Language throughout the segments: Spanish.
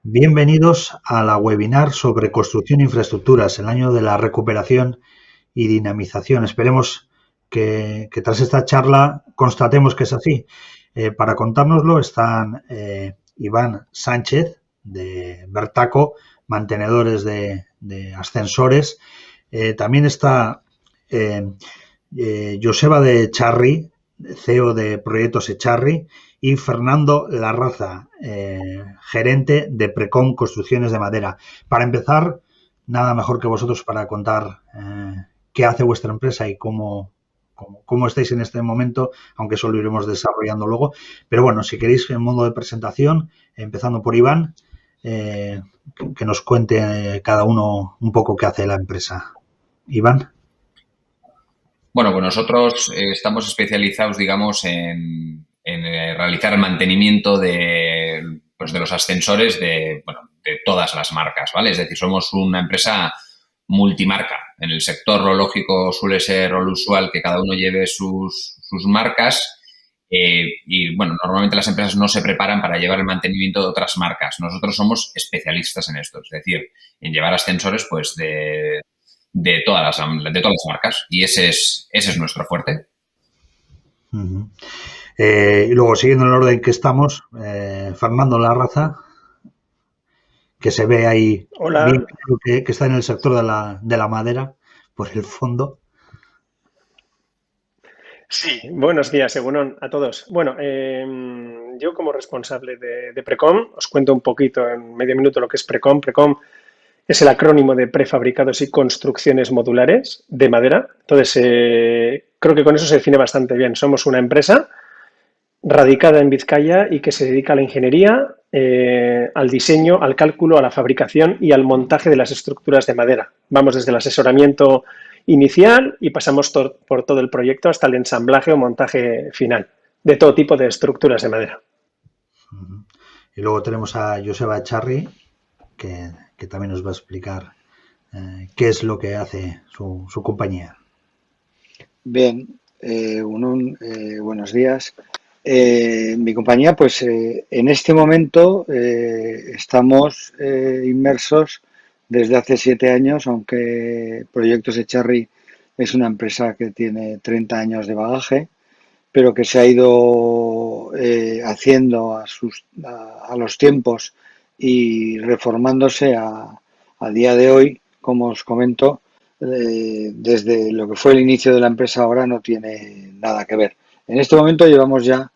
Bienvenidos a la webinar sobre construcción e infraestructuras, el año de la recuperación y dinamización. Esperemos que tras esta charla constatemos que es así. Para contárnoslo están Iván Sánchez, de Bertaco, mantenedores de ascensores. También está Joseba de Echarri, CEO de Proyectos Echarri, y Fernando Larraza, gerente de Precom Construcciones de Madera. Para empezar, nada mejor que vosotros para contar qué hace vuestra empresa y cómo estáis en este momento, aunque eso lo iremos desarrollando luego. Pero bueno, si queréis, en modo de presentación, empezando por Iván, que nos cuente cada uno un poco qué hace la empresa. Iván. Bueno, pues nosotros estamos especializados, digamos, en realizar el mantenimiento de los ascensores de todas las marcas, ¿vale? Es decir, somos una empresa multimarca. En el sector, lo lógico suele ser lo usual que cada uno lleve sus marcas y, bueno, normalmente las empresas no se preparan para llevar el mantenimiento de otras marcas. Nosotros somos especialistas en esto, es decir, en llevar ascensores, pues, de todas las marcas, y ese es nuestro fuerte. Uh-huh. Y luego, siguiendo el orden que estamos, Fernando Larraza, que se ve ahí bien Hola. que está en el sector de la madera, por el fondo. Sí, buenos días, Egunon, a todos. Bueno, yo como responsable de Precom, os cuento un poquito en medio minuto lo que es Precom. Precom es el acrónimo de prefabricados y construcciones modulares de madera. Entonces, creo que con eso se define bastante bien. Somos una empresa radicada en Vizcaya y que se dedica a la ingeniería, al diseño, al cálculo, a la fabricación y al montaje de las estructuras de madera. Vamos desde el asesoramiento inicial y pasamos por todo el proyecto hasta el ensamblaje o montaje final de todo tipo de estructuras de madera. Uh-huh. Y luego tenemos a Joseba Echarri, que también nos va a explicar qué es lo que hace su compañía. Bien, buenos días. Mi compañía, pues en este momento estamos inmersos desde hace 7 años, aunque Proyectos Echarri es una empresa que tiene 30 años de bagaje, pero que se ha ido haciendo a los tiempos y reformándose a día de hoy, como os comento, desde lo que fue el inicio de la empresa ahora no tiene nada que ver. En este momento llevamos ya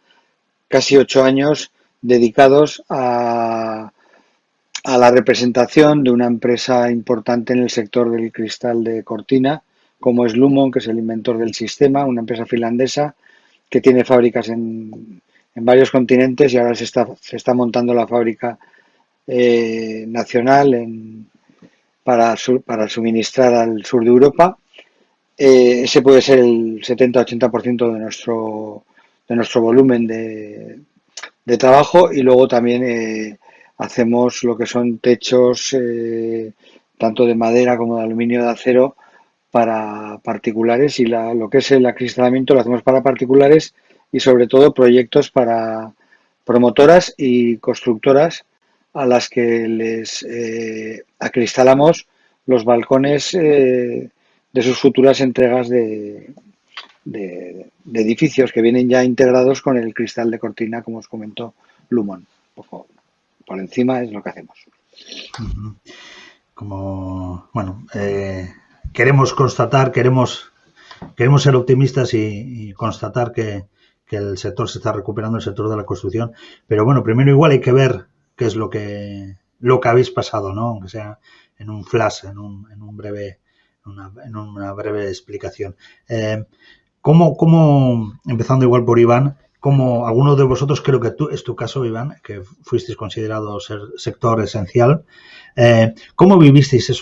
casi 8 años dedicados a la representación de una empresa importante en el sector del cristal de cortina, como es Lumon, que es el inventor del sistema, una empresa finlandesa que tiene fábricas en varios continentes y ahora se está montando la fábrica nacional para suministrar al sur de Europa. Ese puede ser el 70-80% de nuestro volumen de trabajo, y luego también hacemos lo que son techos tanto de madera como de aluminio, de acero, para particulares, y lo que es el acristalamiento lo hacemos para particulares y sobre todo proyectos para promotoras y constructoras a las que les acristalamos los balcones de sus futuras entregas de edificios que vienen ya integrados con el cristal de cortina, como os comentó Lumon. Un poco por encima es lo que hacemos. Uh-huh. Como, bueno, queremos constatar, queremos ser optimistas y constatar que el sector se está recuperando, el sector de la construcción, pero bueno, primero igual hay que ver qué es lo que habéis pasado, ¿no? Aunque sea en un flash, en una breve explicación. ¿Cómo, empezando igual por Iván, como alguno de vosotros, creo que es tu caso, Iván, que fuisteis considerado sector esencial, ¿cómo vivisteis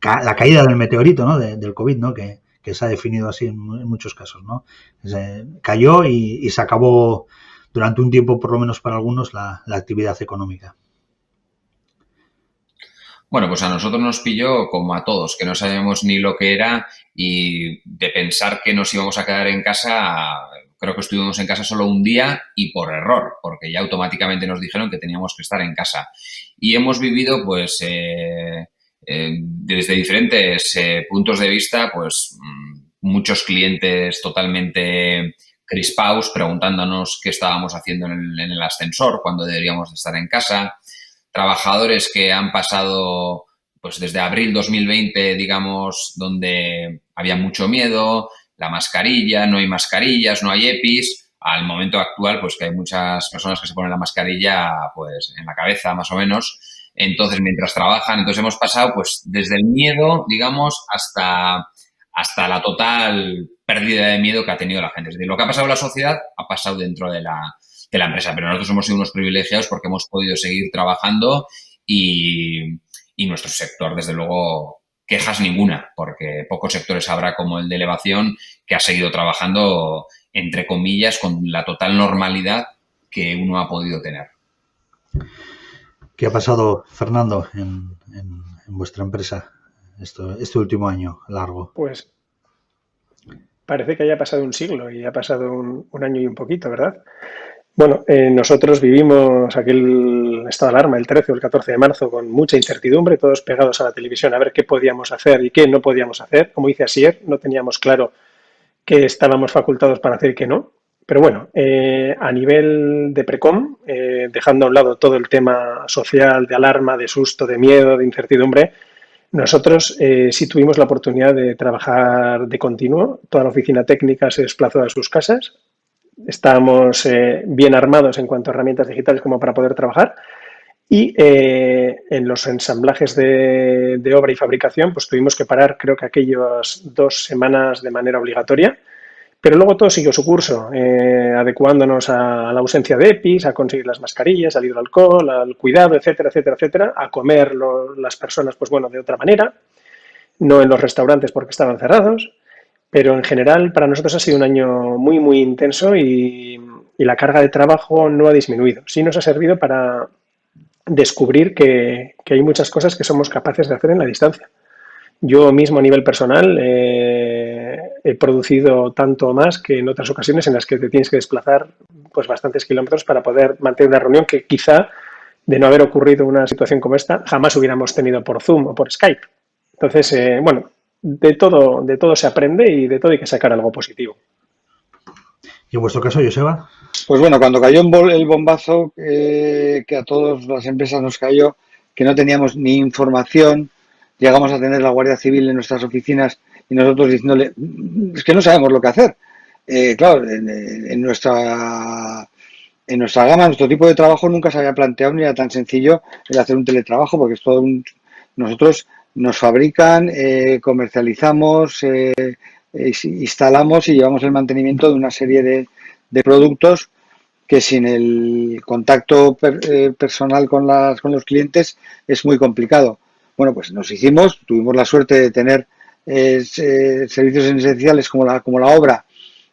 la caída del meteorito, ¿no? del COVID, ¿no? Que se ha definido así en muchos casos, ¿no? Cayó y se acabó durante un tiempo, por lo menos para algunos, la actividad económica. Bueno, pues a nosotros nos pilló como a todos, que no sabíamos ni lo que era, y de pensar que nos íbamos a quedar en casa creo que estuvimos en casa solo un día y por error, porque ya automáticamente nos dijeron que teníamos que estar en casa. Y hemos vivido, pues, desde diferentes puntos de vista, pues, muchos clientes totalmente crispaos preguntándonos qué estábamos haciendo en el ascensor cuando deberíamos de estar en casa. Trabajadores que han pasado, pues desde abril 2020, digamos, donde había mucho miedo, la mascarilla, no hay mascarillas, no hay EPIs, al momento actual, pues que hay muchas personas que se ponen la mascarilla, pues en la cabeza, más o menos. Entonces, mientras trabajan, entonces hemos pasado, pues, desde el miedo, digamos, hasta la total pérdida de miedo que ha tenido la gente. Es decir, lo que ha pasado en la sociedad ha pasado dentro de la empresa, pero nosotros hemos sido unos privilegiados porque hemos podido seguir trabajando y nuestro sector, desde luego, quejas ninguna, porque pocos sectores habrá como el de elevación que ha seguido trabajando, entre comillas, con la total normalidad que uno ha podido tener. ¿Qué ha pasado, Fernando, en vuestra empresa este último año largo? Pues parece que haya pasado un siglo y ha pasado un año y un poquito, ¿verdad? Bueno, nosotros vivimos aquel estado de alarma el 13 o el 14 de marzo con mucha incertidumbre, todos pegados a la televisión a ver qué podíamos hacer y qué no podíamos hacer. Como dice Asier, no teníamos claro qué estábamos facultados para hacer y qué no. Pero bueno, a nivel de Precom, dejando a un lado todo el tema social, de alarma, de susto, de miedo, de incertidumbre, nosotros sí tuvimos la oportunidad de trabajar de continuo. Toda la oficina técnica se desplazó a sus casas. Estábamos bien armados en cuanto a herramientas digitales como para poder trabajar. Y en los ensamblajes de obra y fabricación, pues tuvimos que parar, creo que aquellas 2 semanas de manera obligatoria. Pero luego todo siguió su curso, adecuándonos a la ausencia de EPIs, a conseguir las mascarillas, al hidroalcohol, al cuidado, etcétera, etcétera, etcétera, a comer las personas, pues bueno, de otra manera, no en los restaurantes porque estaban cerrados, pero en general para nosotros ha sido un año muy, muy intenso y la carga de trabajo no ha disminuido. Sí nos ha servido para descubrir que hay muchas cosas que somos capaces de hacer en la distancia. Yo mismo a nivel personal he producido tanto más que en otras ocasiones en las que te tienes que desplazar pues bastantes kilómetros para poder mantener una reunión que quizá de no haber ocurrido una situación como esta jamás hubiéramos tenido por Zoom o por Skype. Entonces, bueno, de todo se aprende y de todo hay que sacar algo positivo. ¿Y en vuestro caso, Joseba? Pues bueno, cuando cayó el bombazo que a todas las empresas nos cayó, que no teníamos ni información, llegamos a tener la Guardia Civil en nuestras oficinas y nosotros diciéndole, es que no sabemos lo que hacer. Claro, en nuestra gama, nuestro tipo de trabajo nunca se había planteado ni era tan sencillo el hacer un teletrabajo, porque es todo nosotros nos fabrican, comercializamos, instalamos y llevamos el mantenimiento de una serie de productos que sin el contacto personal con los clientes es muy complicado. Bueno, pues tuvimos la suerte de tener servicios esenciales como la obra,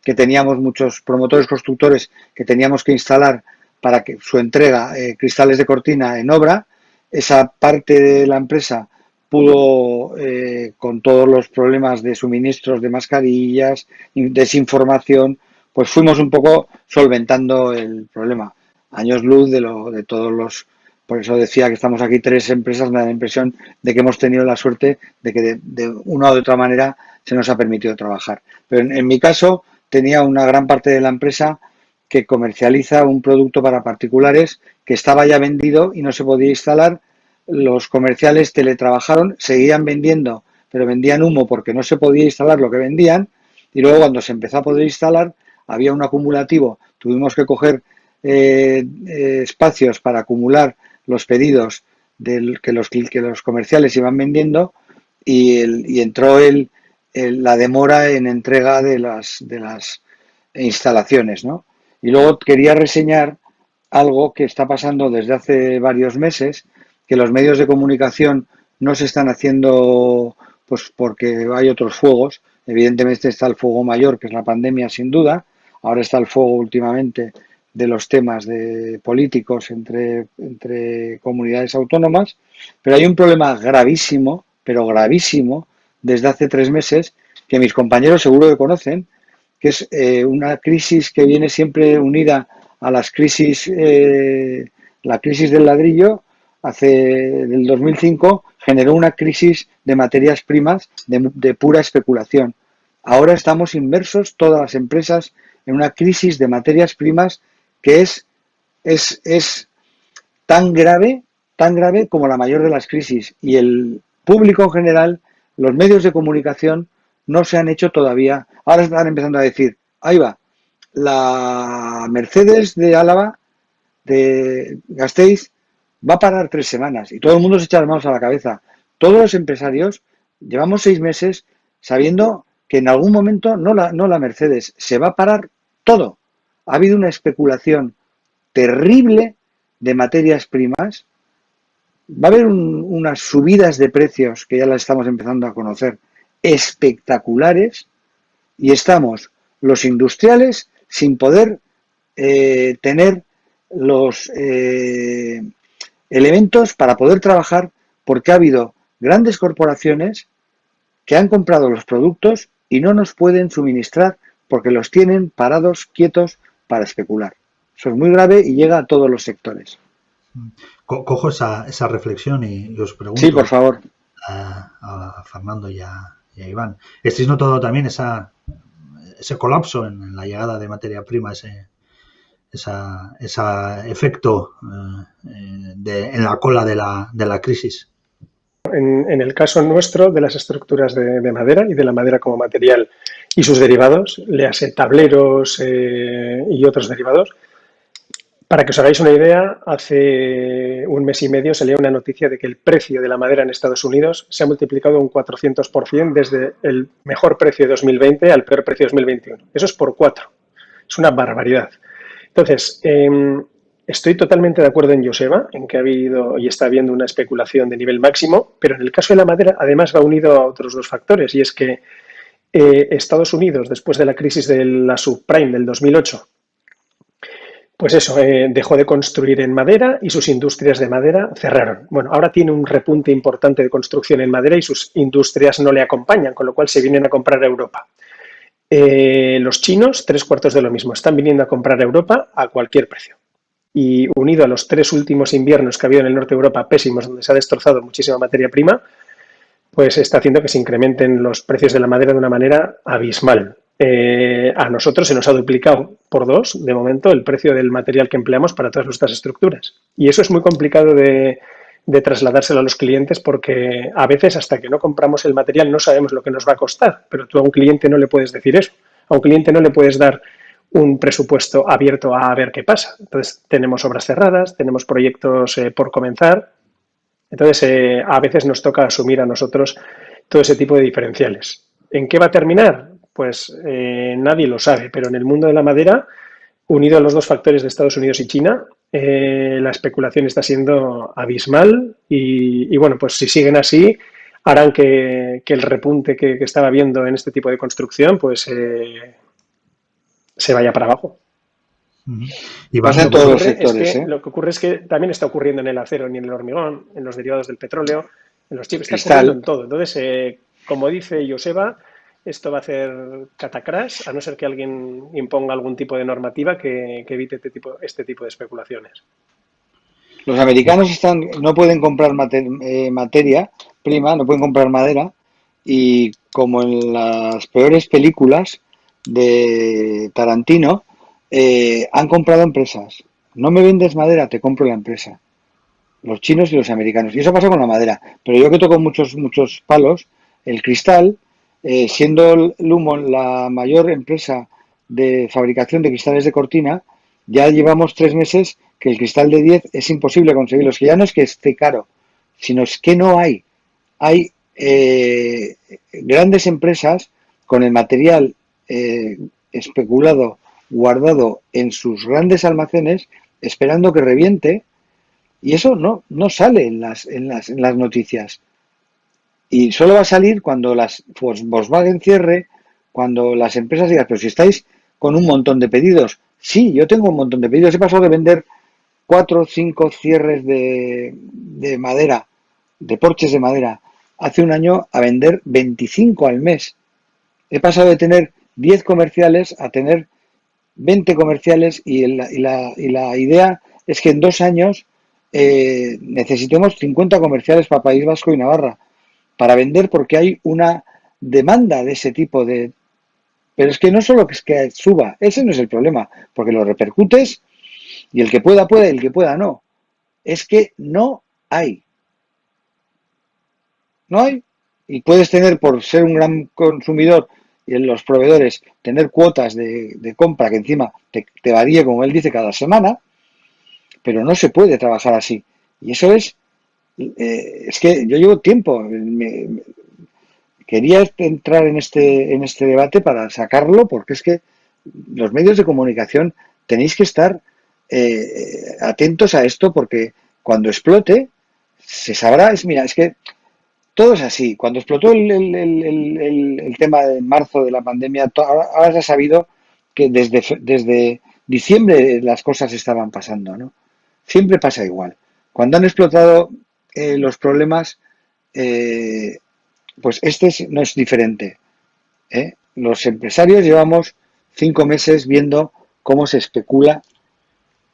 que teníamos muchos promotores constructores que teníamos que instalar para que su entrega, cristales de cortina en obra. Esa parte de la empresa pudo, con todos los problemas de suministros de mascarillas, desinformación, pues fuimos un poco solventando el problema. Años luz de todos los... Por eso decía que estamos aquí 3 empresas, me da la impresión de que hemos tenido la suerte de que de una u otra manera se nos ha permitido trabajar. Pero en mi caso tenía una gran parte de la empresa que comercializa un producto para particulares que estaba ya vendido y no se podía instalar. Los comerciales teletrabajaron, seguían vendiendo, pero vendían humo porque no se podía instalar lo que vendían. Y luego cuando se empezó a poder instalar había un acumulativo, tuvimos que coger espacios para acumular los pedidos que los comerciales iban vendiendo y entró la demora en entrega de las instalaciones, ¿no? Y luego quería reseñar algo que está pasando desde hace varios meses, que los medios de comunicación no se están haciendo pues porque hay otros fuegos. Evidentemente está el fuego mayor, que es la pandemia, sin duda. Ahora está el fuego últimamente de los temas de políticos entre comunidades autónomas, pero hay un problema gravísimo, pero gravísimo, desde hace 3 meses, que mis compañeros seguro que conocen, que es una crisis que viene siempre unida a las crisis, la crisis del ladrillo, del 2005, generó una crisis de materias primas de pura especulación. Ahora estamos inmersos, todas las empresas, en una crisis de materias primas que es tan grave como la mayor de las crisis. Y el público en general, los medios de comunicación, no se han hecho todavía. Ahora están empezando a decir, ahí va, la Mercedes de Álava, de Gasteiz, va a parar 3 semanas. Y todo el mundo se echa las manos a la cabeza. Todos los empresarios llevamos 6 meses sabiendo que en algún momento, no la Mercedes, se va a parar todo. Ha habido una especulación terrible de materias primas. Va a haber unas subidas de precios que ya las estamos empezando a conocer, espectaculares, y estamos los industriales sin poder tener los elementos para poder trabajar, porque ha habido grandes corporaciones que han comprado los productos y no nos pueden suministrar porque los tienen parados, quietos, para especular. Eso es muy grave y llega a todos los sectores. Cojo esa reflexión y os pregunto. Sí, por favor. A Fernando y a Iván. ¿Estáis notando también ese colapso en la llegada de materia prima, ese efecto en la cola de la crisis? En el caso nuestro, de las estructuras de madera y de la madera como material y sus derivados, léase tableros y otros derivados, para que os hagáis una idea, hace un mes y medio salía una noticia de que el precio de la madera en Estados Unidos se ha multiplicado un 400% desde el mejor precio de 2020 al peor precio de 2021. Eso es por 4. Es una barbaridad. Entonces, estoy totalmente de acuerdo en Joseba, en que ha habido y está habiendo una especulación de nivel máximo, pero en el caso de la madera, además, va unido a otros 2 factores, y es que Estados Unidos, después de la crisis de la subprime del 2008, pues eso, dejó de construir en madera y sus industrias de madera cerraron. Bueno, ahora tiene un repunte importante de construcción en madera y sus industrias no le acompañan, con lo cual se vienen a comprar a Europa. Los chinos, 3/4 de lo mismo, están viniendo a comprar a Europa a cualquier precio. Y unido a los 3 últimos inviernos que ha habido en el norte de Europa, pésimos, donde se ha destrozado muchísima materia prima, pues está haciendo que se incrementen los precios de la madera de una manera abismal. A nosotros se nos ha duplicado por 2, de momento, el precio del material que empleamos para todas nuestras estructuras. Y eso es muy complicado de trasladárselo a los clientes, porque a veces hasta que no compramos el material no sabemos lo que nos va a costar, pero tú a un cliente no le puedes decir eso. A un cliente no le puedes dar un presupuesto abierto a ver qué pasa. Entonces, tenemos obras cerradas, tenemos proyectos por comenzar. Entonces, a veces nos toca asumir a nosotros todo ese tipo de diferenciales. ¿En qué va a terminar? Pues nadie lo sabe, pero en el mundo de la madera, unido a los 2 factores de Estados Unidos y China, la especulación está siendo abismal y bueno, pues si siguen así, harán que el repunte que estaba viendo en este tipo de construcción, pues se vaya para abajo. Y pasa en todos los sectores. Lo que ocurre es que también está ocurriendo en el acero y en el hormigón, en los derivados del petróleo, en los chips, está ocurriendo en todo. Entonces, como dice Joseba, esto va a hacer catacrash, a no ser que alguien imponga algún tipo de normativa que evite este tipo de especulaciones. Los americanos no pueden comprar materia prima, no pueden comprar madera, y como en las peores películas de Tarantino, han comprado empresas. No me vendes madera, te compro la empresa. Los chinos y los americanos. Y eso pasa con la madera. Pero yo que toco muchos palos, el cristal, siendo Lumon la mayor empresa de fabricación de cristales de cortina, ya llevamos 3 meses que el cristal de 10 es imposible conseguirlo. Es que ya no es que esté caro, sino es que no hay. Hay grandes empresas con el material especulado, guardado en sus grandes almacenes, esperando que reviente, y eso no sale en las noticias. Y solo va a salir cuando Volkswagen cierre, cuando las empresas digan, pero si estáis con un montón de pedidos. Sí, yo tengo un montón de pedidos. He pasado de vender 4 o 5 cierres de madera, de porches de madera, hace un año a vender 25 al mes. He pasado de tener 10 comerciales a tener 20 comerciales y la idea es que en 2 años necesitemos 50 comerciales para País Vasco y Navarra para vender porque hay una demanda de ese tipo de... Pero es que no solo que es que suba, ese no es el problema, porque lo repercutes y el que pueda puede, el que pueda no. Es que no hay. No hay. Y puedes tener, por ser un gran consumidor y en los proveedores, tener cuotas de compra que encima te varíe, como él dice, cada semana, pero no se puede trabajar así. Y eso es que yo llevo tiempo, quería entrar en este debate para sacarlo, porque es que los medios de comunicación tenéis que estar atentos a esto, porque cuando explote se sabrá, mira, es que todo es así. Cuando explotó el tema de marzo de la pandemia, ahora se ha sabido que desde diciembre las cosas estaban pasando, ¿no? Siempre pasa igual. Cuando han explotado los problemas, eh, pues no es diferente, ¿eh? Los empresarios llevamos 5 meses viendo cómo se especula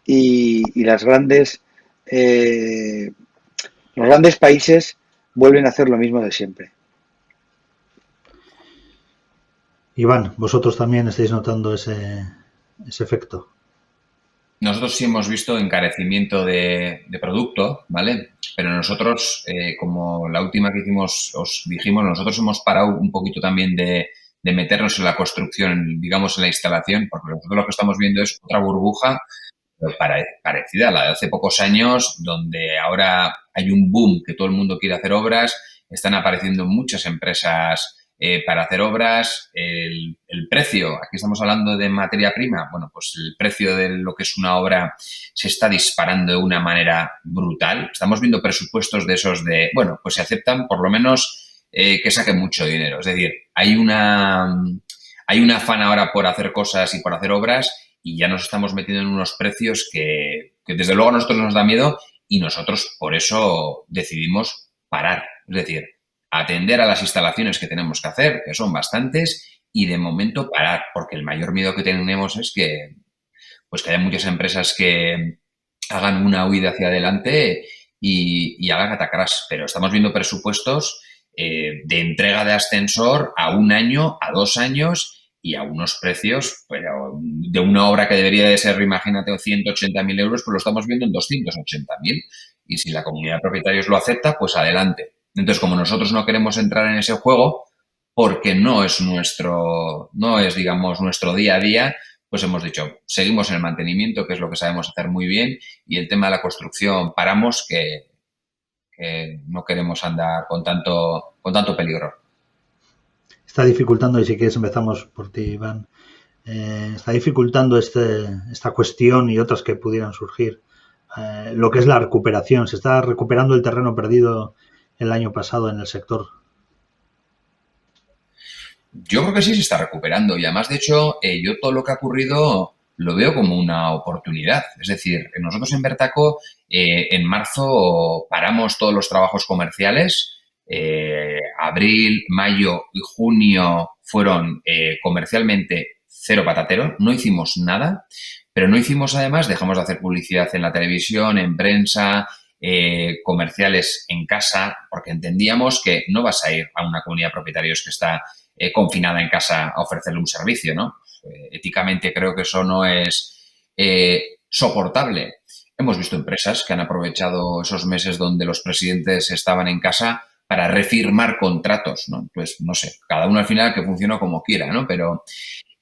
y los grandes países vuelven a hacer lo mismo de siempre. Iván, vosotros también estáis notando ese efecto. Nosotros sí hemos visto encarecimiento de producto, ¿vale? Pero nosotros, como la última que hicimos, os dijimos, nosotros hemos parado un poquito también de meternos en la construcción, digamos, en la instalación, porque nosotros lo que estamos viendo es otra burbuja parecida a la de hace pocos años, donde ahora hay un boom que todo el mundo quiere hacer obras, están apareciendo muchas empresas para hacer obras, el precio, aquí estamos hablando de materia prima, bueno, pues el precio de lo que es una obra se está disparando de una manera brutal. Estamos viendo presupuestos de esos de, bueno, pues se aceptan por lo menos que saquen mucho dinero. Es decir, hay un afán ahora por hacer cosas y por hacer obras y ya nos estamos metiendo en unos precios que desde luego a nosotros nos da miedo y nosotros por eso decidimos parar. Es decir, atender a las instalaciones que tenemos que hacer, que son bastantes, y de momento parar, porque el mayor miedo que tenemos es que, pues que haya muchas empresas que hagan una huida hacia adelante y hagan catacrás. Pero estamos viendo presupuestos de entrega de ascensor a 1 año, a 2 años y a unos precios, pero de una obra que debería de ser, imagínate, 180.000 euros, pues lo estamos viendo en 280.000. Y si la comunidad de propietarios lo acepta, pues adelante. Entonces, como nosotros no queremos entrar en ese juego, porque no es, digamos, nuestro día a día, pues hemos dicho, seguimos en el mantenimiento, que es lo que sabemos hacer muy bien, y el tema de la construcción paramos, que no queremos andar con tanto peligro. Está dificultando, y si quieres empezamos por ti, Iván, está dificultando esta cuestión y otras que pudieran surgir, lo que es la recuperación. Se está recuperando el terreno perdido el año pasado en el sector. Yo creo que sí se está recuperando y además, de hecho, yo todo lo que ha ocurrido lo veo como una oportunidad. Es decir, nosotros en Bertaco en marzo paramos todos los trabajos comerciales. Abril, mayo y junio fueron comercialmente cero patatero. No hicimos nada, pero no hicimos además, dejamos de hacer publicidad en la televisión, en prensa, comerciales en casa, porque entendíamos que no vas a ir a una comunidad de propietarios que está confinada en casa a ofrecerle un servicio, ¿no? Éticamente creo que eso no es soportable. Hemos visto empresas que han aprovechado esos meses donde los presidentes estaban en casa para refirmar contratos, ¿no? Pues no sé, cada uno al final que funcione como quiera, ¿no? Pero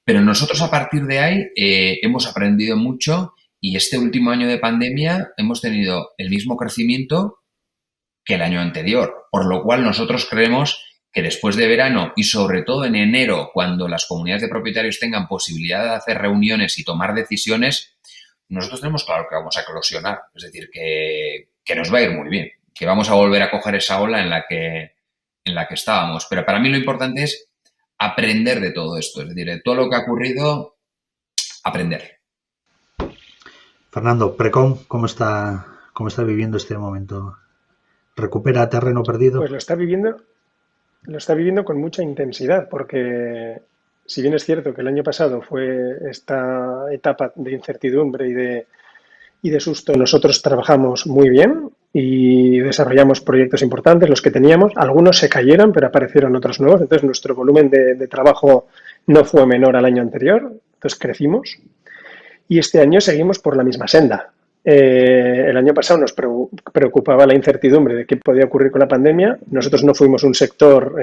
nosotros a partir de ahí hemos aprendido mucho y este último año de pandemia hemos tenido el mismo crecimiento que el año anterior, por lo cual nosotros creemos que después de verano y sobre todo en enero, cuando las comunidades de propietarios tengan posibilidad de hacer reuniones y tomar decisiones, nosotros tenemos claro que vamos a eclosionar, es decir, que nos va a ir muy bien, que vamos a volver a coger esa ola en la que estábamos. Pero para mí lo importante es aprender de todo esto, es decir, de todo lo que ha ocurrido, aprender. Fernando, Precom, ¿cómo está viviendo este momento? ¿Recupera terreno perdido? Pues lo está viviendo con mucha intensidad, porque si bien es cierto que el año pasado fue esta etapa de incertidumbre y de susto, nosotros trabajamos muy bien y desarrollamos proyectos importantes, los que teníamos. Algunos se cayeron, pero aparecieron otros nuevos. Entonces, nuestro volumen de trabajo no fue menor al año anterior. Entonces, crecimos. Y este año seguimos por la misma senda. El año pasado nos preocupaba la incertidumbre de qué podía ocurrir con la pandemia. Nosotros no fuimos un sector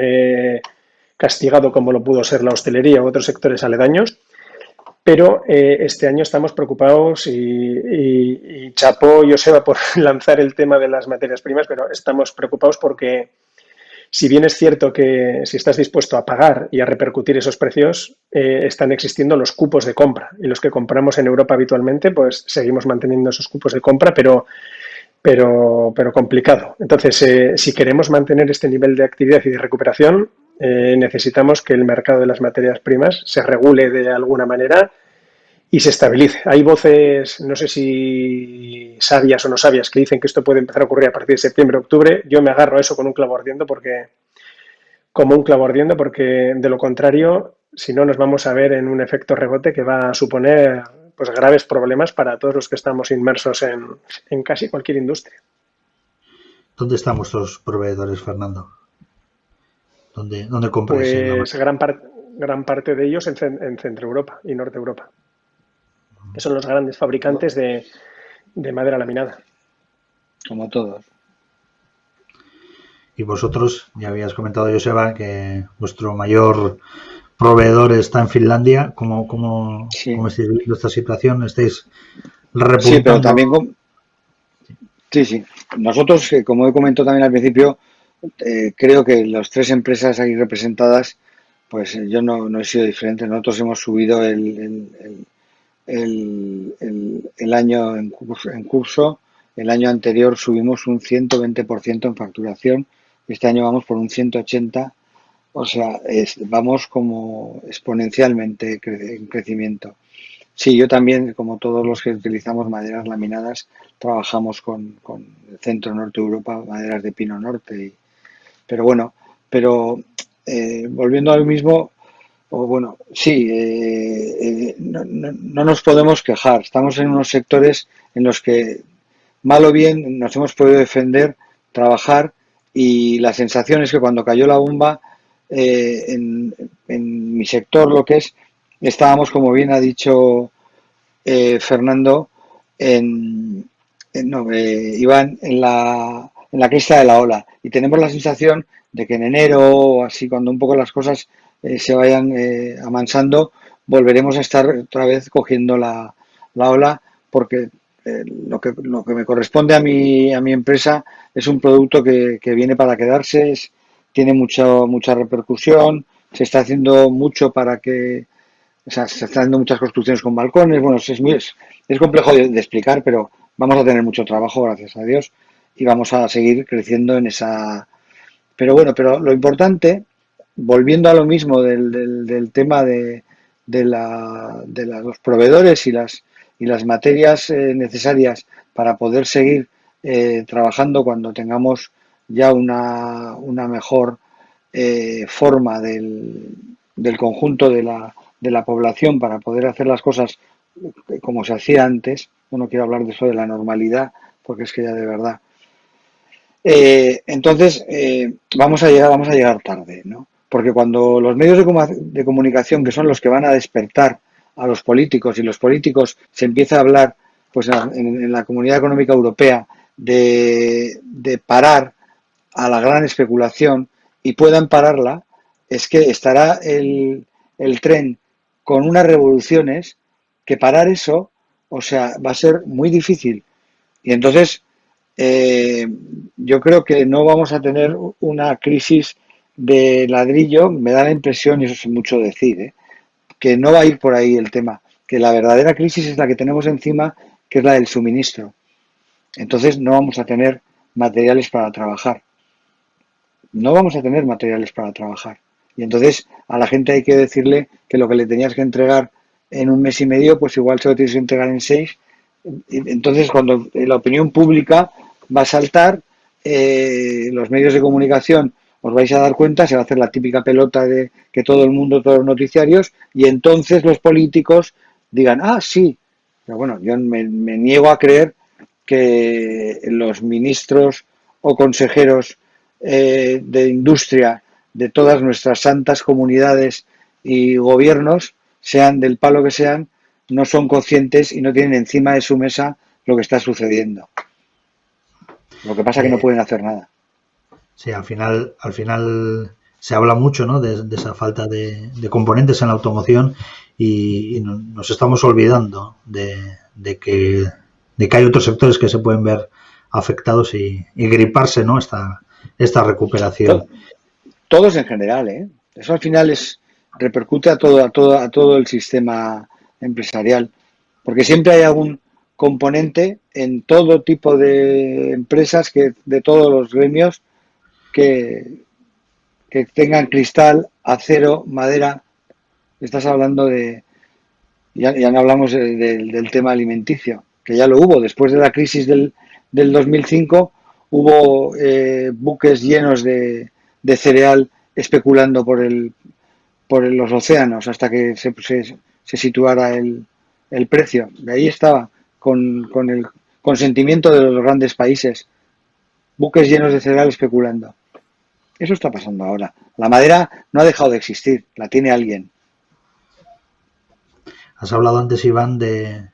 castigado como lo pudo ser la hostelería u otros sectores aledaños, pero este año estamos preocupados y chapó, Joseba, por lanzar el tema de las materias primas, pero estamos preocupados porque si bien es cierto que si estás dispuesto a pagar y a repercutir esos precios, están existiendo los cupos de compra. Y los que compramos en Europa habitualmente, pues seguimos manteniendo esos cupos de compra, pero complicado. Entonces, si queremos mantener este nivel de actividad y de recuperación, necesitamos que el mercado de las materias primas se regule de alguna manera y se estabilice. Hay voces, no sé si sabias o no sabias, que dicen que esto puede empezar a ocurrir a partir de septiembre, octubre. Yo me agarro a eso con un clavo ardiendo como un clavo ardiendo, porque de lo contrario, si no, nos vamos a ver en un efecto rebote que va a suponer pues graves problemas para todos los que estamos inmersos en casi cualquier industria. ¿Dónde están vuestros proveedores, Fernando? ¿Dónde compráis? Pues gran parte de ellos en Centro Europa y Norte Europa, que son los grandes fabricantes de madera laminada. Como todos. Y vosotros, ya habías comentado, Joseba, que vuestro mayor proveedor está en Finlandia. ¿Cómo estáis viviendo esta situación? ¿Estáis repuntando? Sí, pero también... Sí. Nosotros, como he comentado también al principio, creo que las tres empresas aquí representadas, pues yo no he sido diferente. Nosotros hemos subido el año en curso. El año anterior subimos un 120% en facturación. Este año vamos por un 180%. O sea, vamos como exponencialmente en crecimiento. Sí, yo también, como todos los que utilizamos maderas laminadas, trabajamos con el centro norte de Europa, maderas de pino norte. Pero volviendo al mismo, no nos podemos quejar. Estamos en unos sectores en los que, mal o bien, nos hemos podido defender, trabajar, y la sensación es que cuando cayó la bomba, en mi sector, lo que es, estábamos, como bien ha dicho Fernando, Iván, en la cresta de la ola, y tenemos la sensación de que en enero o así, cuando un poco las cosas se vayan amansando, volveremos a estar otra vez cogiendo la ola, porque lo que me corresponde a mi empresa es un producto que viene para quedarse, tiene mucha repercusión, se está haciendo mucho se están haciendo muchas construcciones con balcones. Bueno, es complejo de explicar, pero vamos a tener mucho trabajo, gracias a Dios, y vamos a seguir creciendo en esa... Pero lo importante, volviendo a lo mismo del tema de los proveedores y las materias necesarias para poder seguir trabajando cuando tengamos ya una mejor forma del conjunto de la población para poder hacer las cosas como se hacía antes. No quiero hablar de eso de la normalidad, porque es que ya de verdad. Entonces, vamos a llegar tarde, ¿no? Porque cuando los medios de comunicación, que son los que van a despertar a los políticos, y los políticos se empieza a hablar, pues en la Comunidad Económica Europea, de parar a la gran especulación, y puedan pararla, es que estará el tren con unas revoluciones que parar eso, o sea, va a ser muy difícil. Y entonces, yo creo que no vamos a tener una crisis de ladrillo. Me da la impresión, y eso es mucho decir, que no va a ir por ahí el tema, que la verdadera crisis es la que tenemos encima, que es la del suministro. Entonces no vamos a tener materiales para trabajar. Y entonces a la gente hay que decirle que lo que le tenías que entregar en un mes y medio, pues igual se lo tienes que entregar en 6. Entonces, cuando la opinión pública va a saltar, los medios de comunicación os vais a dar cuenta, se va a hacer la típica pelota de que todo el mundo, todos los noticiarios, y entonces los políticos digan, ah, sí. Pero bueno, yo me niego a creer que los ministros o consejeros de industria de todas nuestras santas comunidades y gobiernos, sean del palo que sean, no son conscientes y no tienen encima de su mesa lo que está sucediendo. Lo que pasa es que no pueden hacer nada. Sí, al final se habla mucho, ¿no?, de esa falta de componentes en la automoción y nos estamos olvidando de que hay otros sectores que se pueden ver afectados y griparse, ¿no?, esta recuperación. Todos en general, ¿eh? Eso al final repercute a todo el sistema empresarial, porque siempre hay algún componente en todo tipo de empresas de todos los gremios que tengan cristal, acero, madera. Estás hablando ya no hablamos del tema alimenticio, que ya lo hubo. Después de la crisis del 2005 hubo buques llenos de cereal especulando por los océanos hasta que se situara el precio. De ahí estaba, con el consentimiento de los grandes países, buques llenos de cereal especulando. Eso está pasando ahora. La madera no ha dejado de existir, la tiene alguien. Has hablado antes, Iván, del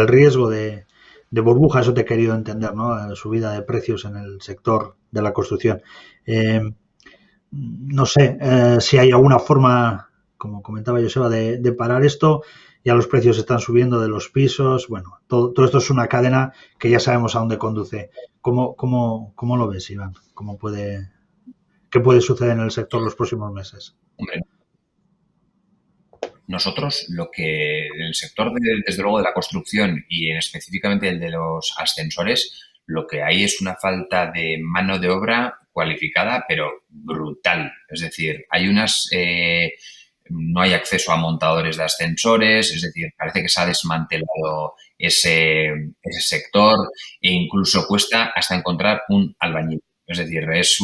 riesgo de burbuja, eso te he querido entender, ¿no?, la subida de precios en el sector de la construcción. No sé si hay alguna forma, como comentaba Joseba, de parar esto. Ya los precios están subiendo de los pisos. Bueno, todo esto es una cadena que ya sabemos a dónde conduce. ¿Cómo lo ves, Iván? ¿Qué puede suceder en el sector los próximos meses? Hombre, nosotros en el sector desde luego de la construcción y específicamente el de los ascensores, lo que hay es una falta de mano de obra cualificada, pero brutal. Es decir, no hay acceso a montadores de ascensores, es decir, parece que se ha desmantelado ese sector e incluso cuesta hasta encontrar un albañil. Es decir, es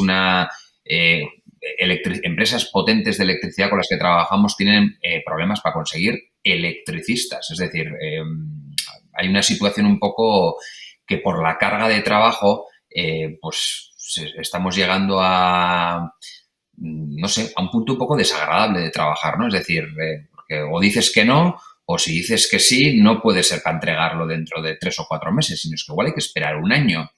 empresas potentes de electricidad con las que trabajamos tienen problemas para conseguir electricistas. Es decir, hay una situación un poco que por la carga de trabajo, pues estamos llegando a, no sé, a un punto un poco desagradable de trabajar, ¿no? Es decir, porque o dices que no, o si dices que sí, no puede ser para entregarlo dentro de 3 o 4 meses, sino es que igual hay que esperar un año.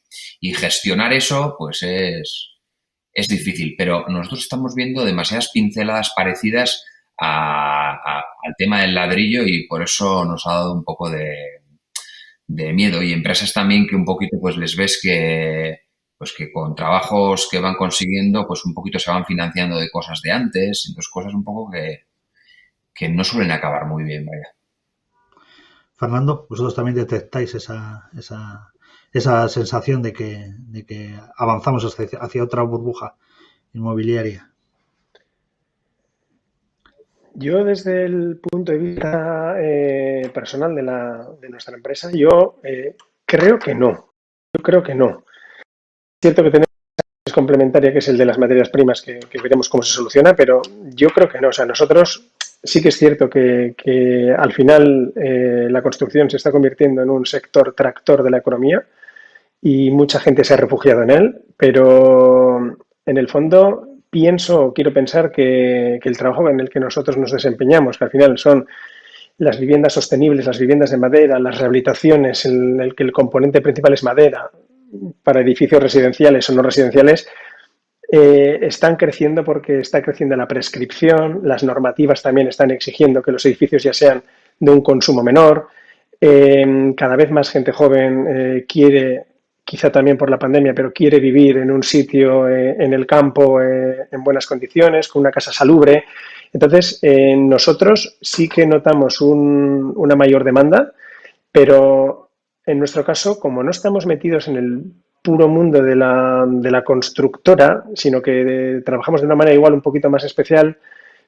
Y gestionar eso, pues es difícil, pero nosotros estamos viendo demasiadas pinceladas parecidas al tema del ladrillo y por eso nos ha dado un poco de miedo. Y empresas también que un poquito pues les ves que con trabajos que van consiguiendo pues un poquito se van financiando de cosas de antes, entonces cosas un poco que no suelen acabar muy bien, vaya. Fernando, vosotros también detectáis esa sensación de que avanzamos hacia otra burbuja inmobiliaria. Yo desde el punto de vista personal de nuestra empresa, yo creo que no. Yo creo que no. Es cierto que tenemos una complementaria que es el de las materias primas que veremos cómo se soluciona, pero yo creo que no. O sea, nosotros sí que es cierto que al final la construcción se está convirtiendo en un sector tractor de la economía y mucha gente se ha refugiado en él, pero en el fondo quiero pensar que el trabajo en el que nosotros nos desempeñamos, que al final son las viviendas sostenibles, las viviendas de madera, las rehabilitaciones, en el que el componente principal es madera, para edificios residenciales o no residenciales, están creciendo porque está creciendo la prescripción, las normativas también están exigiendo que los edificios ya sean de un consumo menor, cada vez más gente joven quiere, quizá también por la pandemia, pero quiere vivir en un sitio en el campo en buenas condiciones, con una casa salubre. Entonces, nosotros sí que notamos una mayor demanda, pero en nuestro caso, como no estamos metidos en el puro mundo de la constructora, sino que trabajamos de una manera igual un poquito más especial,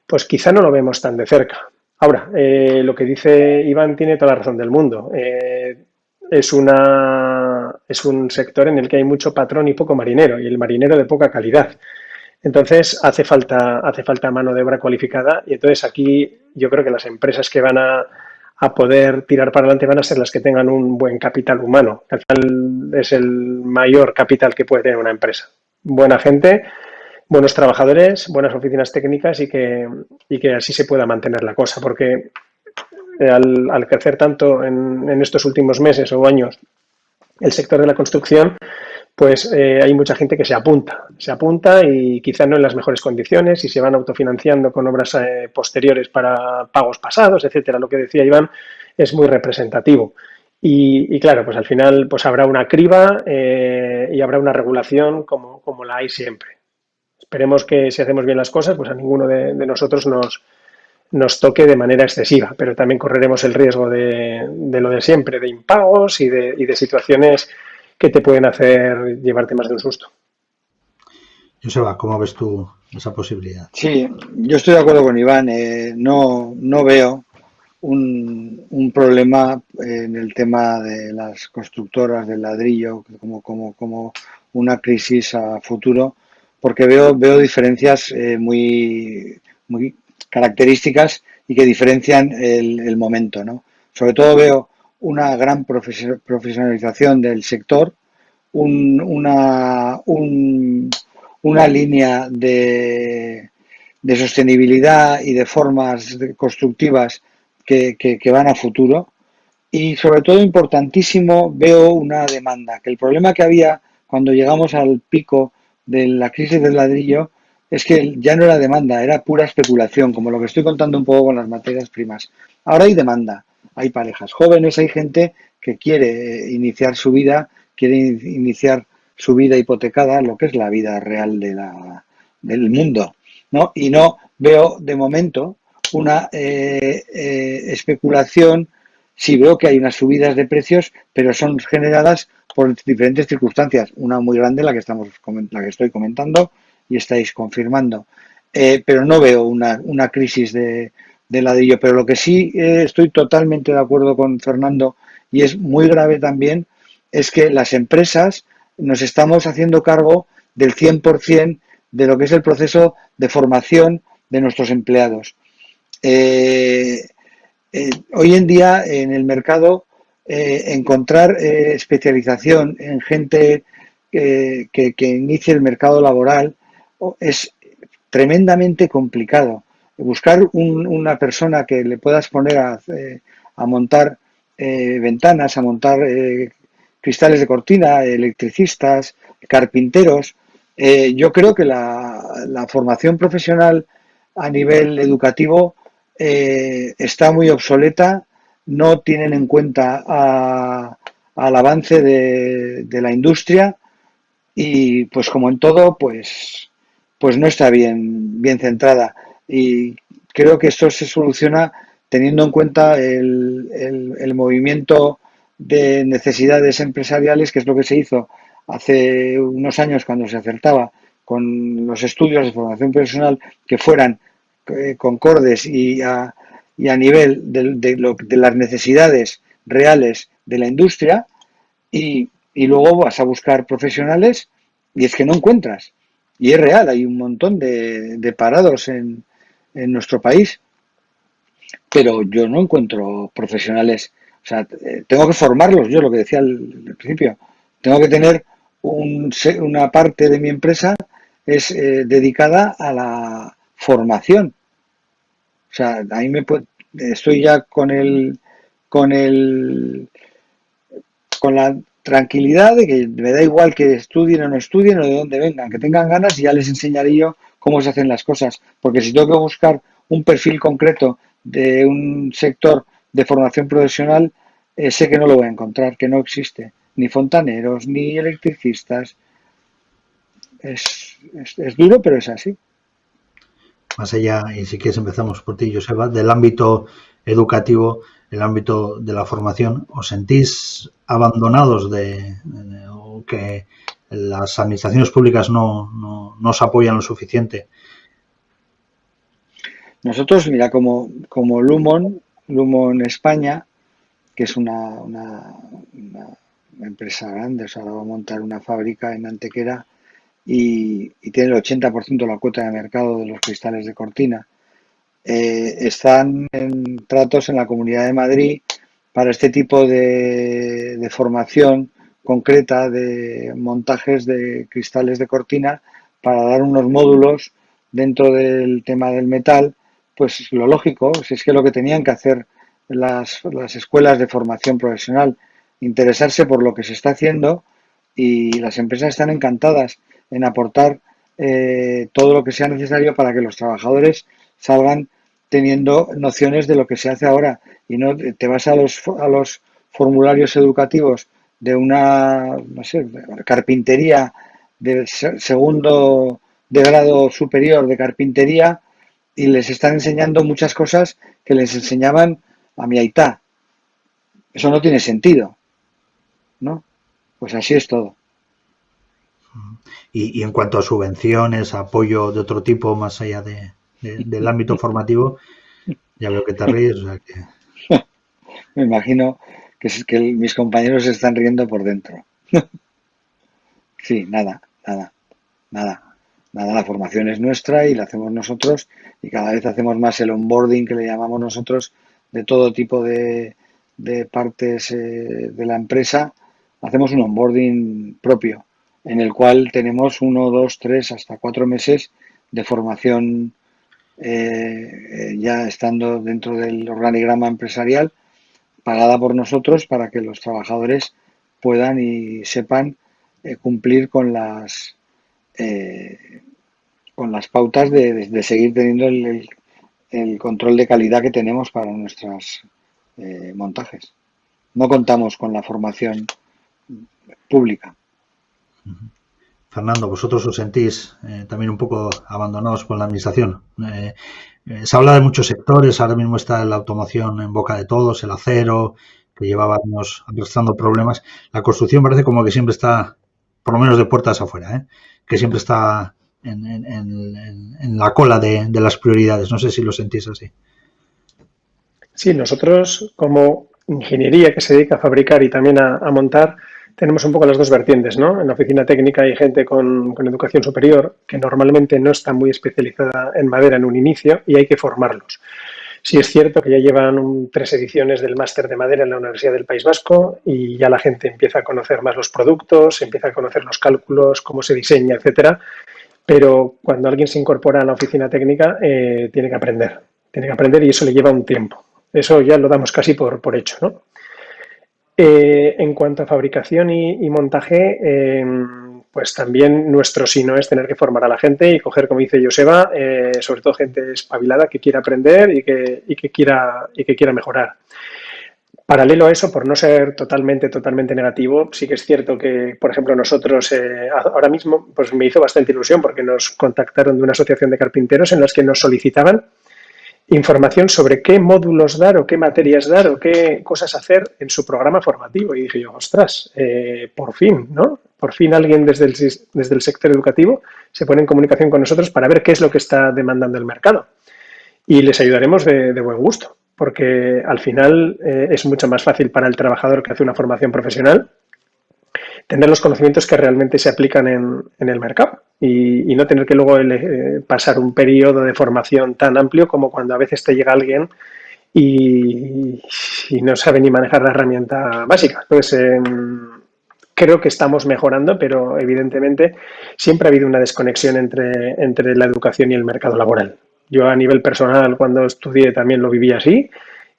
pues quizá no lo vemos tan de cerca. Ahora, lo que dice Iván tiene toda la razón del mundo. Es un sector en el que hay mucho patrón y poco marinero, y el marinero de poca calidad. Entonces hace falta mano de obra cualificada y entonces aquí yo creo que las empresas que van a poder tirar para adelante van a ser las que tengan un buen capital humano, que al final es el mayor capital que puede tener una empresa. Buena gente, buenos trabajadores, buenas oficinas técnicas y que así se pueda mantener la cosa, porque al crecer tanto en estos últimos meses o años el sector de la construcción, pues hay mucha gente que se apunta y quizá no en las mejores condiciones y se van autofinanciando con obras posteriores para pagos pasados, etcétera. Lo que decía Iván es muy representativo. Y claro, pues al final pues habrá una criba y habrá una regulación como la hay siempre. Esperemos que si hacemos bien las cosas, pues a ninguno de nosotros nos toque de manera excesiva, pero también correremos el riesgo de lo de siempre, de impagos y de situaciones que te pueden hacer llevarte más de un susto. Joseba, ¿cómo ves tú esa posibilidad? Sí, yo estoy de acuerdo con Iván. No veo un problema en el tema de las constructoras del ladrillo como una crisis a futuro, porque veo diferencias muy características y que diferencian el momento, ¿no? Sobre todo veo una gran profesionalización del sector, un- una, un- una línea de sostenibilidad y de formas constructivas que van a futuro. Y sobre todo, importantísimo, veo una demanda, que el problema que había cuando llegamos al pico de la crisis del ladrillo es que ya no era demanda, era pura especulación, como lo que estoy contando un poco con las materias primas. Ahora hay demanda, hay parejas jóvenes, hay gente que quiere iniciar su vida, quiere iniciar su vida hipotecada, lo que es la vida real del mundo, ¿no? Y no veo de momento una especulación. Sí veo que hay unas subidas de precios, pero son generadas por diferentes circunstancias. Una muy grande, la que estoy comentando y estáis confirmando. Pero no veo una crisis de ladrillo. Pero lo que sí estoy totalmente de acuerdo con Fernando y es muy grave también es que las empresas nos estamos haciendo cargo del 100% de lo que es el proceso de formación de nuestros empleados. Eh, Hoy en día en el mercado encontrar especialización en gente que inicie el mercado laboral es tremendamente complicado. Buscar una persona que le puedas poner a montar ventanas, a montar cristales de cortina, electricistas, carpinteros. Yo creo que la formación profesional a nivel educativo está muy obsoleta, no tienen en cuenta al avance de la industria y pues como en todo, pues no está bien centrada. Y creo que esto se soluciona teniendo en cuenta el movimiento de necesidades empresariales, que es lo que se hizo hace unos años cuando se acertaba con los estudios de formación profesional que fueran concordes y a nivel de las necesidades reales de la industria y luego vas a buscar profesionales y es que no encuentras. Y es real, hay un montón de parados en nuestro país, pero yo no encuentro profesionales. O sea, tengo que formarlos, yo lo que decía al principio. Tengo que tener una parte de mi empresa es dedicada a la formación. O sea, ahí estoy ya con el, con la tranquilidad de que me da igual que estudien o no estudien o de dónde vengan, que tengan ganas y ya les enseñaré yo cómo se hacen las cosas. Porque si tengo que buscar un perfil concreto de un sector de formación profesional, sé que no lo voy a encontrar, que no existe. Ni fontaneros, ni electricistas. Es duro, pero es así. Más allá, y si quieres empezamos por ti, Joseba, del ámbito educativo, el ámbito de la formación, ¿os sentís abandonados o que las administraciones públicas no os apoyan lo suficiente? Nosotros, mira, como Lumon España, que es una empresa grande, o sea, va a montar una fábrica en Antequera, y tiene el 80% de la cuota de mercado de los cristales de cortina. Están en tratos en la Comunidad de Madrid para este tipo de formación concreta de montajes de cristales de cortina para dar unos módulos dentro del tema del metal. Pues lo lógico, si es que lo que tenían que hacer las escuelas de formación profesional, interesarse por lo que se está haciendo, y las empresas están encantadas en aportar todo lo que sea necesario para que los trabajadores salgan teniendo nociones de lo que se hace ahora, y no te vas a los formularios educativos de una, no sé, carpintería de segundo de grado superior de carpintería, y les están enseñando muchas cosas que les enseñaban a mi aitá. Eso no tiene sentido, ¿no? Pues así es todo. Y en cuanto a subvenciones, apoyo de otro tipo más allá del ámbito formativo, ya veo que te ríes. O sea que... Me imagino que mis compañeros se están riendo por dentro. Sí, nada. La formación es nuestra y la hacemos nosotros, y cada vez hacemos más el onboarding, que le llamamos nosotros, de todo tipo de partes de la empresa. Hacemos un onboarding propio en el cual tenemos 1, 2, 3, hasta 4 meses de formación ya estando dentro del organigrama empresarial, pagada por nosotros, para que los trabajadores puedan y sepan cumplir con las pautas de seguir teniendo el control de calidad que tenemos para nuestros montajes. No contamos con la formación pública. Fernando, ¿vosotros os sentís también un poco abandonados por la administración? Se habla de muchos sectores, ahora mismo está la automoción en boca de todos, el acero, que llevaba años arrastrando problemas. La construcción parece como que siempre está, por lo menos de puertas afuera, que siempre está en la cola de las prioridades. No sé si lo sentís así. Sí, nosotros como ingeniería que se dedica a fabricar y también a montar, tenemos un poco las dos vertientes, ¿no? En la oficina técnica hay gente con educación superior que normalmente no está muy especializada en madera en un inicio y hay que formarlos. Sí es cierto que ya llevan 3 ediciones del máster de madera en la Universidad del País Vasco y ya la gente empieza a conocer más los productos, empieza a conocer los cálculos, cómo se diseña, etcétera. Pero cuando alguien se incorpora a la oficina técnica, tiene que aprender y eso le lleva un tiempo. Eso ya lo damos casi por hecho, ¿no? En cuanto a fabricación y montaje, pues también nuestro sino es tener que formar a la gente y coger, como dice Joseba, sobre todo gente espabilada que quiera aprender y que quiera mejorar. Paralelo a eso, por no ser totalmente negativo, sí que es cierto que, por ejemplo, nosotros ahora mismo pues me hizo bastante ilusión porque nos contactaron de una asociación de carpinteros en las que nos solicitaban información sobre qué módulos dar o qué materias dar o qué cosas hacer en su programa formativo. Y dije yo, ostras, por fin, ¿no? Por fin alguien desde el sector educativo se pone en comunicación con nosotros para ver qué es lo que está demandando el mercado. Y les ayudaremos de buen gusto, porque al final es mucho más fácil para el trabajador que hace una formación profesional tener los conocimientos que realmente se aplican en el mercado y no tener que luego pasar un periodo de formación tan amplio como cuando a veces te llega alguien y no sabe ni manejar la herramienta básica. Entonces, creo que estamos mejorando, pero evidentemente siempre ha habido una desconexión entre la educación y el mercado laboral. Yo a nivel personal, cuando estudié, también lo viví así.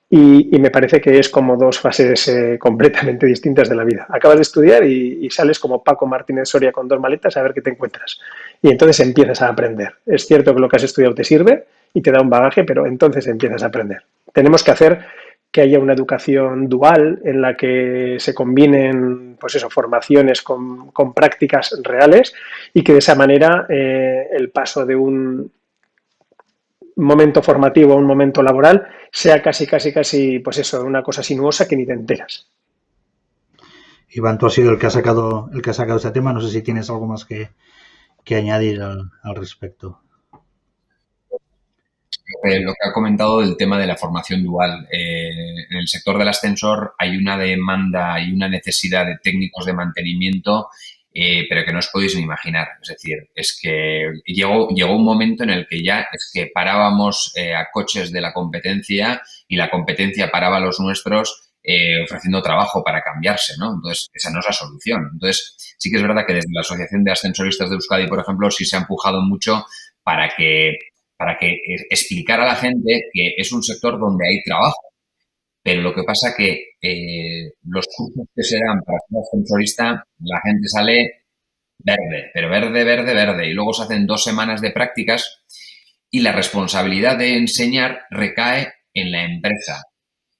Y me parece que es como dos fases completamente distintas de la vida. Acabas de estudiar y sales como Paco Martínez Soria con 2 maletas a ver qué te encuentras. Y entonces empiezas a aprender. Es cierto que lo que has estudiado te sirve y te da un bagaje, pero entonces empiezas a aprender. Tenemos que hacer que haya una educación dual en la que se combinen, pues eso, formaciones con prácticas reales y que de esa manera el paso de un momento formativo a un momento laboral sea casi, pues eso, una cosa sinuosa que ni te enteras. Iván, tú has sido el que ha sacado este tema. No sé si tienes algo más que añadir al respecto. Lo que ha comentado del tema de la formación dual. En el sector del ascensor hay una demanda y una necesidad de técnicos de mantenimiento pero que no os podéis ni imaginar. Es decir, es que llegó un momento en el que ya es que parábamos a coches de la competencia y la competencia paraba a los nuestros ofreciendo trabajo para cambiarse, ¿no? Entonces, esa no es la solución. Entonces, sí que es verdad que desde la Asociación de Ascensoristas de Euskadi, por ejemplo, sí se ha empujado mucho para que explicar a la gente que es un sector donde hay trabajo. Pero lo que pasa que los cursos que se dan para ser ascensorista, la gente sale verde, pero verde, verde, verde. Y luego se hacen 2 semanas de prácticas y la responsabilidad de enseñar recae en la empresa.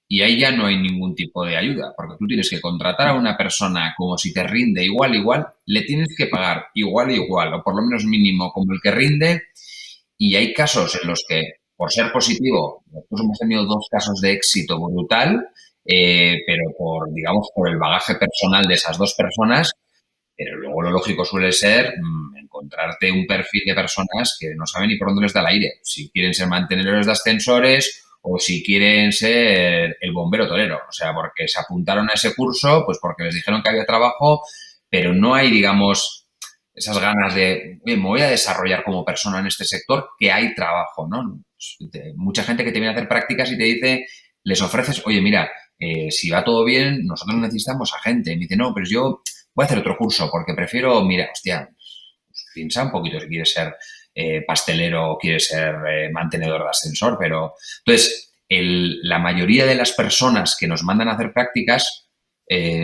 Y ahí ya no hay ningún tipo de ayuda, porque tú tienes que contratar a una persona como si te rinde igual, igual, le tienes que pagar igual, igual, o por lo menos mínimo como el que rinde. Y hay casos en los que, por ser positivo, nosotros hemos tenido 2 casos de éxito brutal, pero digamos, por el bagaje personal de esas 2 personas. Pero luego lo lógico suele ser encontrarte un perfil de personas que no saben ni por dónde les da el aire. Si quieren ser mantenedores de ascensores o si quieren ser el bombero torero. O sea, porque se apuntaron a ese curso, pues porque les dijeron que había trabajo, pero no hay, digamos, esas ganas de, oye, me voy a desarrollar como persona en este sector, que hay trabajo, ¿no? Mucha gente que te viene a hacer prácticas y te dice, les ofreces, oye, mira, si va todo bien, nosotros necesitamos a gente. Y me dice, no, pero yo voy a hacer otro curso porque prefiero, mira, hostia, piensa un poquito si quieres ser pastelero o quieres ser mantenedor de ascensor, pero... Entonces, la mayoría de las personas que nos mandan a hacer prácticas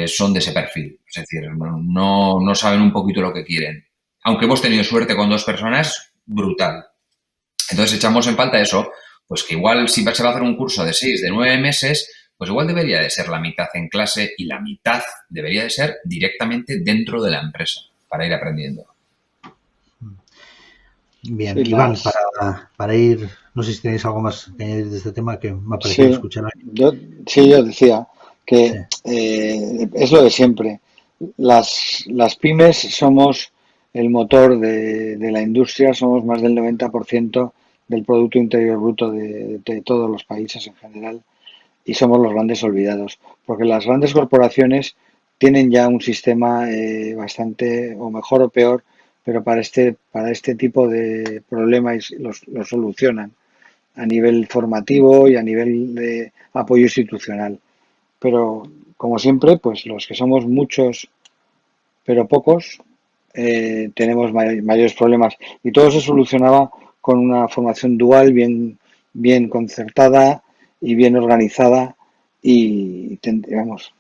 son de ese perfil. Es decir, no saben un poquito lo que quieren. Aunque hemos tenido suerte con 2 personas, brutal. Entonces, echamos en falta eso, pues que igual si se va a hacer un curso de 6, de 9 meses, pues igual debería de ser la mitad en clase y la mitad debería de ser directamente dentro de la empresa para ir aprendiendo. Bien, Sí, Iván, para ir, no sé si tenéis algo más que añadir de este tema que me ha parecido sí, escuchar aquí. yo decía que es lo de siempre. Las pymes somos el motor de la industria, somos más del 90% del Producto Interior Bruto de todos los países en general y somos los grandes olvidados, porque las grandes corporaciones tienen ya un sistema bastante, o mejor o peor, pero para este tipo de problemas lo solucionan a nivel formativo y a nivel de apoyo institucional. Pero, como siempre, pues los que somos muchos, pero pocos, tenemos mayores problemas. Y todo se solucionaba con una formación dual bien concertada y bien organizada. Y, vamos,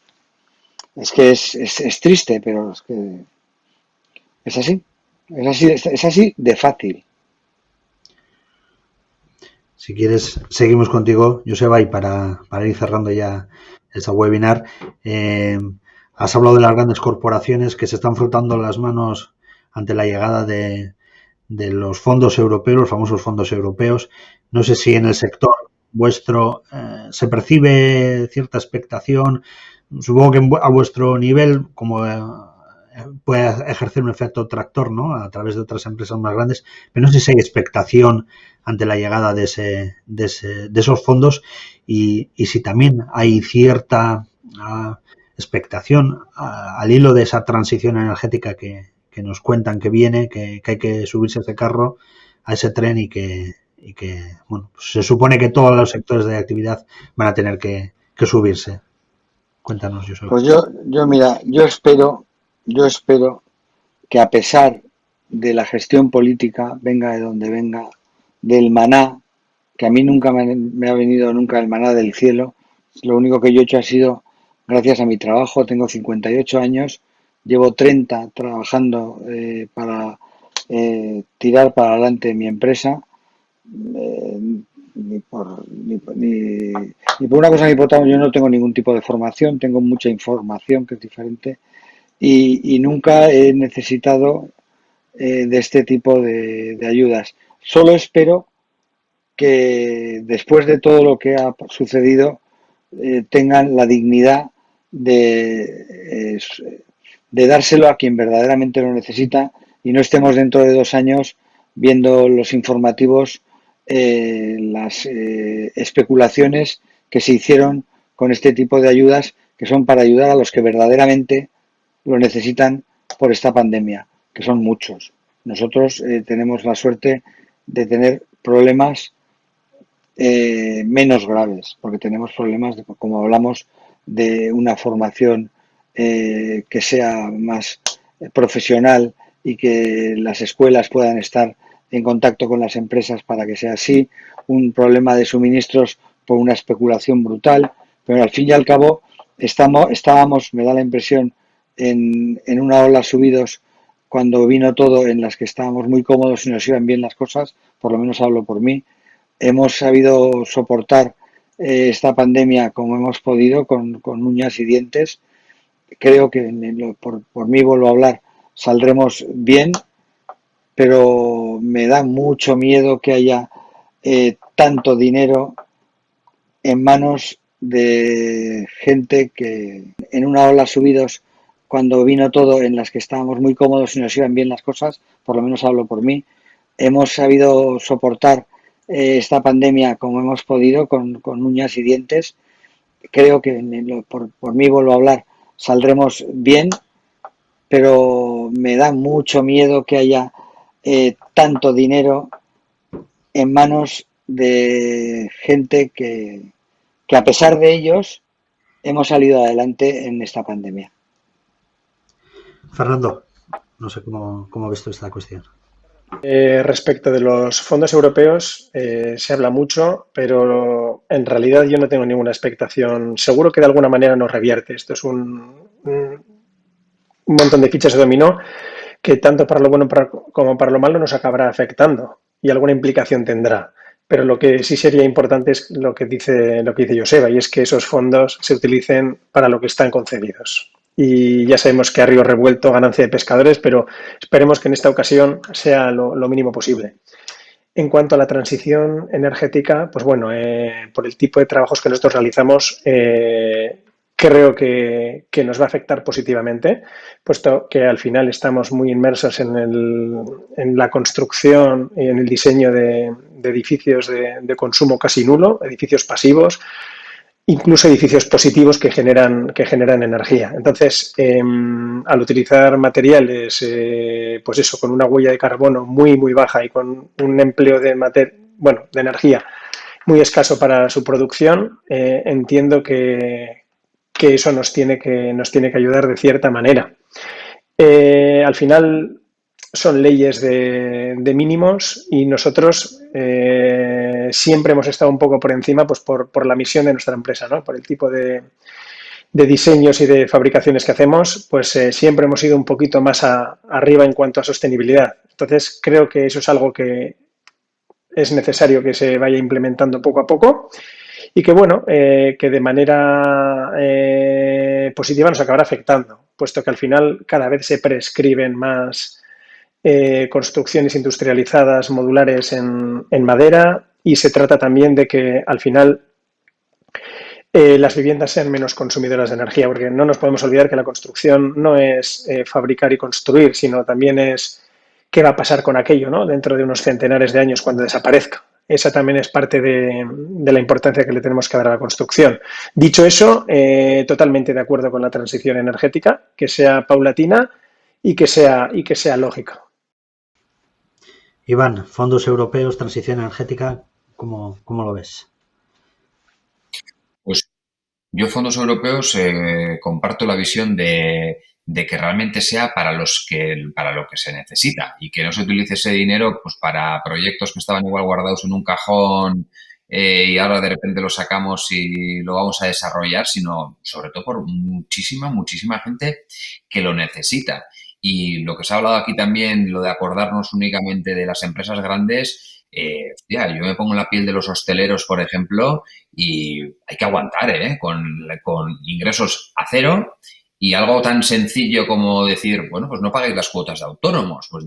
es que es triste, pero es que es así. Es así de fácil. Si quieres, seguimos contigo, Joseba, y para ir cerrando ya esta webinar. Has hablado de las grandes corporaciones que se están frotando las manos ante la llegada de los fondos europeos, los famosos fondos europeos. No sé si en el sector vuestro se percibe cierta expectación. Supongo que a vuestro nivel, como puede ejercer un efecto tractor, ¿no?, a través de otras empresas más grandes, pero no sé si hay expectación ante la llegada de esos fondos y si también hay cierta expectación al hilo de esa transición energética que nos cuentan que viene, que hay que subirse a ese carro, a ese tren y que bueno, pues se supone que todos los sectores de actividad van a tener que subirse. Cuéntanos, Josep. Pues mira, yo espero que a pesar de la gestión política, venga de donde venga, del maná, que a mí nunca me ha venido nunca el maná del cielo, lo único que yo he hecho ha sido, gracias a mi trabajo, tengo 58 años, llevo 30 trabajando para tirar para adelante mi empresa, ni por una cosa ni por otra. Yo no tengo ningún tipo de formación, tengo mucha información que es diferente y nunca he necesitado de este tipo de ayudas. Solo espero que después de todo lo que ha sucedido tengan la dignidad de dárselo a quien verdaderamente lo necesita y no estemos dentro de 2 años viendo los informativos las especulaciones que se hicieron con este tipo de ayudas que son para ayudar a los que verdaderamente lo necesitan por esta pandemia, que son muchos. Nosotros tenemos la suerte de tener problemas menos graves, porque tenemos problemas, como hablamos, de una formación que sea más profesional y que las escuelas puedan estar en contacto con las empresas para que sea así, un problema de suministros por una especulación brutal, pero al fin y al cabo estábamos, me da la impresión, en una ola subidos cuando vino todo, en las que estábamos muy cómodos y nos iban bien las cosas, por lo menos hablo por mí. Hemos sabido soportar esta pandemia como hemos podido, con uñas y dientes. Creo que, por mí vuelvo a hablar, saldremos bien, pero me da mucho miedo que haya tanto dinero en manos de gente que en una ola subidos, cuando vino todo, en las que estábamos muy cómodos y nos iban bien las cosas, por lo menos hablo por mí, hemos sabido soportar esta pandemia como hemos podido, con uñas y dientes. Creo que, por mí vuelvo a hablar, saldremos bien, pero me da mucho miedo que haya tanto dinero en manos de gente que a pesar de ellos hemos salido adelante en esta pandemia. Fernando, no sé cómo ves tú esta cuestión. Respecto de los fondos europeos, se habla mucho, pero en realidad yo no tengo ninguna expectación. Seguro que de alguna manera nos revierte. Esto es un montón de fichas de dominó que tanto para lo bueno como para lo malo nos acabará afectando y alguna implicación tendrá. Pero lo que sí sería importante es lo que dice Joseba, y es que esos fondos se utilicen para lo que están concebidos. Y ya sabemos que a río revuelto, ganancia de pescadores, pero esperemos que en esta ocasión sea lo mínimo posible. En cuanto a la transición energética, pues bueno, por el tipo de trabajos que nosotros realizamos, creo que nos va a afectar positivamente, puesto que al final estamos muy inmersos en la construcción y en el diseño de edificios de consumo casi nulo, edificios pasivos, incluso edificios positivos que generan energía. Entonces, al utilizar materiales, pues eso, con una huella de carbono muy, muy baja y con un empleo de energía muy escaso para su producción, entiendo que eso nos tiene que ayudar de cierta manera. Al final son leyes de mínimos y nosotros siempre hemos estado un poco por encima, pues por la misión de nuestra empresa, ¿no? Por el tipo de diseños y de fabricaciones que hacemos, pues siempre hemos ido un poquito más arriba en cuanto a sostenibilidad. Entonces creo que eso es algo que es necesario que se vaya implementando poco a poco y que, bueno, que de manera positiva nos acabará afectando, puesto que al final cada vez se prescriben más construcciones industrializadas modulares en madera, y se trata también de que al final las viviendas sean menos consumidoras de energía, porque no nos podemos olvidar que la construcción no es fabricar y construir, sino también es qué va a pasar con aquello, ¿no? Dentro de unos centenares de años cuando desaparezca. Esa también es parte de la importancia que le tenemos que dar a la construcción. Dicho eso, totalmente de acuerdo con la transición energética, que sea paulatina y que sea lógica. Iván, fondos europeos, transición energética, ¿cómo lo ves? Pues yo, fondos europeos, comparto la visión de que realmente sea para lo que se necesita y que no se utilice ese dinero pues para proyectos que estaban igual guardados en un cajón y ahora de repente lo sacamos y lo vamos a desarrollar, sino sobre todo por muchísima gente que lo necesita. Y lo que se ha hablado aquí también, lo de acordarnos únicamente de las empresas grandes, hostia, yo me pongo en la piel de los hosteleros, por ejemplo, y hay que aguantar, con ingresos a cero y algo tan sencillo como decir, bueno, pues no paguéis las cuotas de autónomos, pues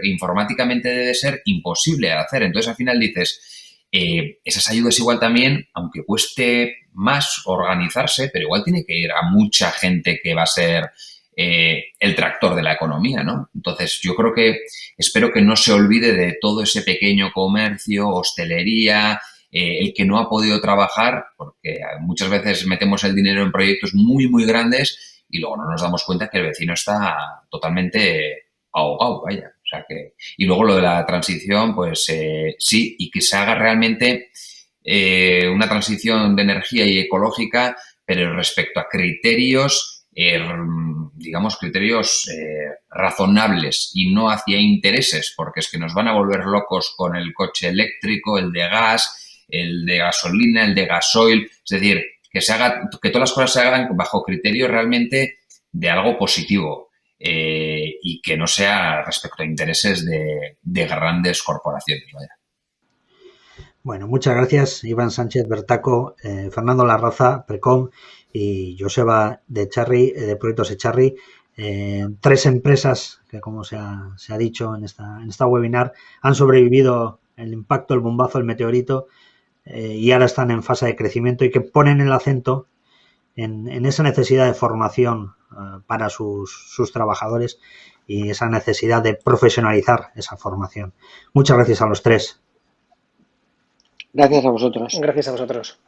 informáticamente debe ser imposible de hacer. Entonces, al final dices, esas ayudas igual también, aunque cueste más organizarse, pero igual tiene que ir a mucha gente que va a ser el tractor de la economía, ¿no? Entonces, espero que no se olvide de todo ese pequeño comercio, hostelería, el que no ha podido trabajar, porque muchas veces metemos el dinero en proyectos muy, muy grandes y luego no nos damos cuenta que el vecino está totalmente ahogado, vaya. O sea que, y luego lo de la transición, pues sí, y que se haga realmente una transición de energía y ecológica, pero respecto a criterios, digamos, criterios razonables y no hacia intereses, porque es que nos van a volver locos con el coche eléctrico, el de gas, el de gasolina, el de gasoil. Es decir, que todas las cosas se hagan bajo criterios realmente de algo positivo. Y que no sea respecto a intereses de grandes corporaciones. Vaya. Bueno, muchas gracias, Iván Sánchez Bertaco, Fernando Larraza, Precom, y Joseba de Echarri, de Proyectos Echarri. 3 empresas que, como se ha dicho en esta webinar, han sobrevivido el impacto, el bombazo, el meteorito, y ahora están en fase de crecimiento y que ponen el acento en esa necesidad de formación para sus trabajadores y esa necesidad de profesionalizar esa formación. Muchas gracias a los 3. Gracias a vosotros. Gracias a vosotros.